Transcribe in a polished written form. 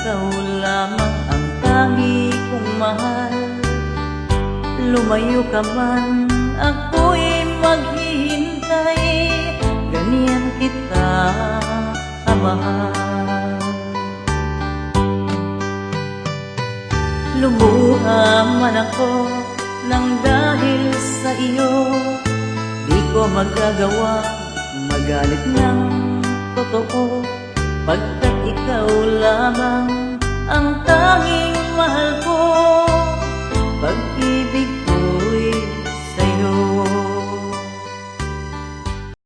ikaw lamang ang tangi kong mahal. Lumayo ka man, ako'y maghihintay, ganyan kita kamahal. Lumuha man ako nang dahil sa iyo, di ko magagawa magalit ng totoo, pagkat ikaw lamang ang tanging mahal ko.